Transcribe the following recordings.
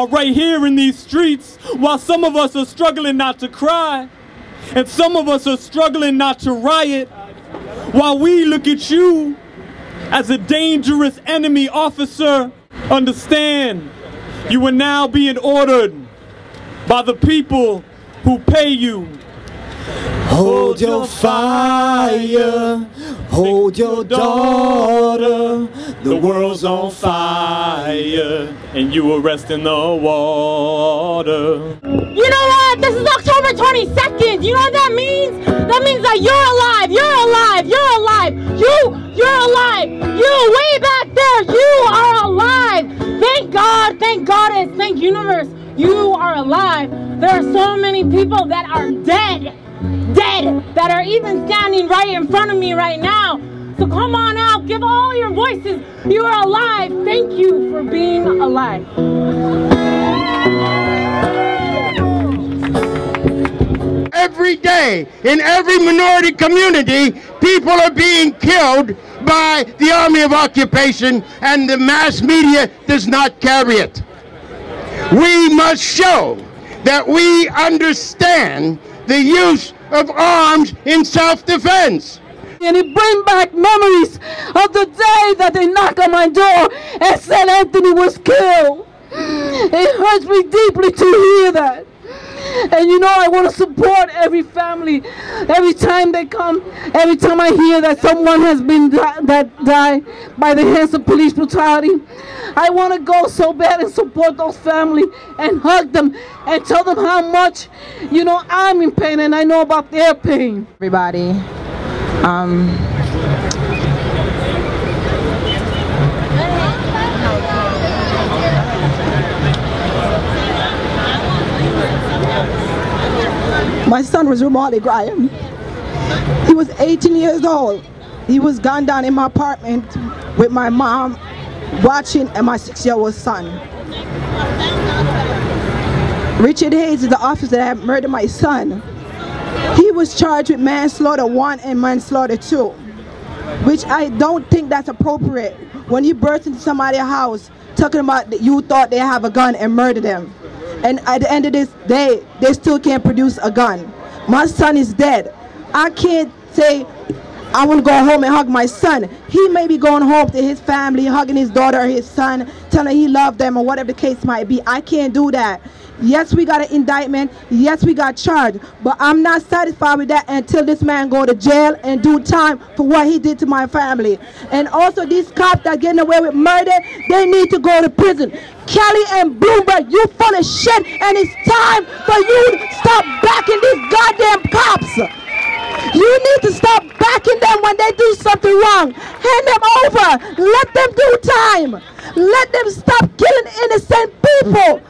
are right here in these streets, while some of us are struggling not to cry, and some of us are struggling not to riot, while we look at you as a dangerous enemy officer. Understand, you are now being ordered by the people who pay you. Hold your fire, hold your daughter, the world's on fire, and you are resting the water. You know what? This is October 22nd. You know what that means? That means that you're alive, you're alive, you're alive. You're alive. You way back there, you are alive. Thank God, and thank universe, you are alive. There are so many people that are dead, that are even standing right in front of me right now. So come on out, give all your voices. You are alive. Thank you for being alive. Every day, in every minority community, people are being killed by the army of occupation, and the mass media does not carry it. We must show that we understand the use of arms in self-defense. And it brings back memories of the day that they knocked on my door and said Anthony was killed. It hurts me deeply to hear that. And you know, I want to support every family. Every time they come, every time I hear that someone has been died by the hands of police brutality, I want to go so bad and support those families and hug them and tell them how much, you know, I'm in pain and I know about their pain. Everybody, my son was Romali Graham. He was 18 years old. He was gunned down in my apartment with my mom watching and my 6-year-old son. Richard Hayes is the officer that murdered my son. He was charged with manslaughter 1 and manslaughter 2, which I don't think that's appropriate when you burst into somebody's house talking about that you thought they have a gun and murder them. And at the end of this day, they still can't produce a gun. My son is dead. I can't say, I want to go home and hug my son. He may be going home to his family, hugging his daughter or his son, telling he loved them or whatever the case might be. I can't do that. Yes, we got an indictment. Yes, we got charged. But I'm not satisfied with that until this man go to jail and do time for what he did to my family. And also these cops that getting away with murder, they need to go to prison. Kelly and Bloomberg, you full of shit, and it's time for you to stop backing these goddamn cops. You need to stop backing them when they do something wrong. Hand them over. Let them do time. Let them stop killing innocent people.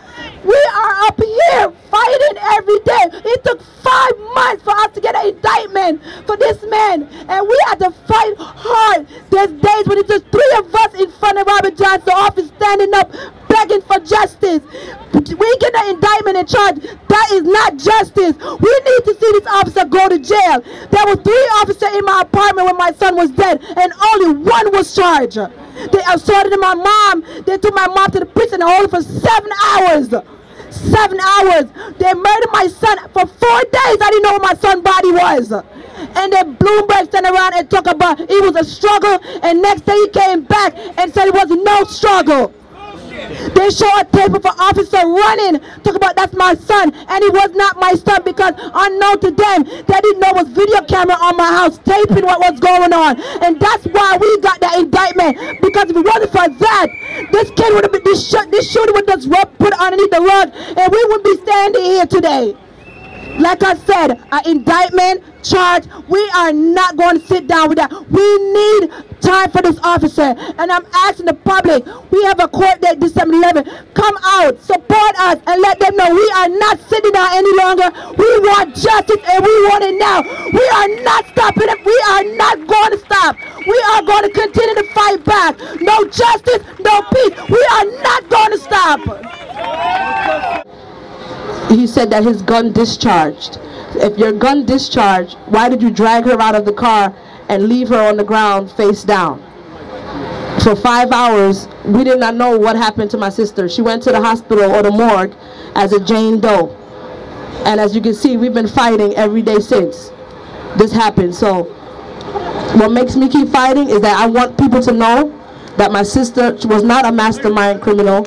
We are up here fighting every day. It took 5 months for us to get an indictment for this man, and we had to fight hard. There's days when it's just 3 of us in front of Robert Johnson's office standing up begging for justice. We get an indictment and charge. That is not justice. We need to see this officer go to jail. There were 3 officers in my apartment when my son was dead, and only 1 was charged. They assaulted my mom. They took my mom to the prison and held her for 7 hours. 7 hours. They murdered my son for 4 days. I didn't know where my son's body was. And then Bloomberg turned around and talked about it was a struggle, and next day he came back and said it was no struggle. They show a tape of an officer running, talk about that's my son, and it was not my son because unknown to them, they didn't know it was video camera on my house taping what was going on. And that's why we got that indictment, because if it wasn't for that, this kid would have been, this shooter would just put underneath the rug, and we wouldn't be standing here today. Like I said, an indictment, charge, we are not going to sit down with that. We need time for this officer, and I'm asking the public, we have a court date December 11th, come out, support us, and let them know we are not sitting down any longer. We want justice, and we want it now. We are not stopping it. We are not going to stop. We are going to continue to fight back. No justice, no peace. We are not going to stop. He said that his gun discharged. If your gun discharged, why did you drag her out of the car and leave her on the ground face down? For 5 hours, we did not know what happened to my sister. She went to the hospital or the morgue as a Jane Doe. And as you can see, we've been fighting every day since this happened. So what makes me keep fighting is that I want people to know that my sister was not a mastermind criminal.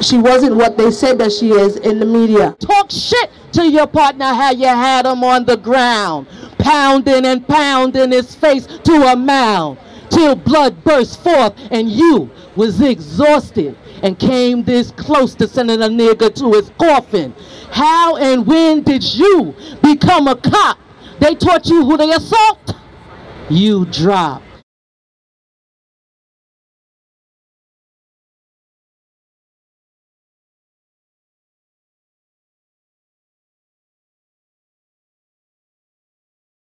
She wasn't what they said that she is in the media. Talk shit to your partner how you had him on the ground, pounding and pounding his face to a mound, till blood burst forth and you was exhausted and came this close to sending a nigga to his coffin. How and when did you become a cop? They taught you who they assault, you drop.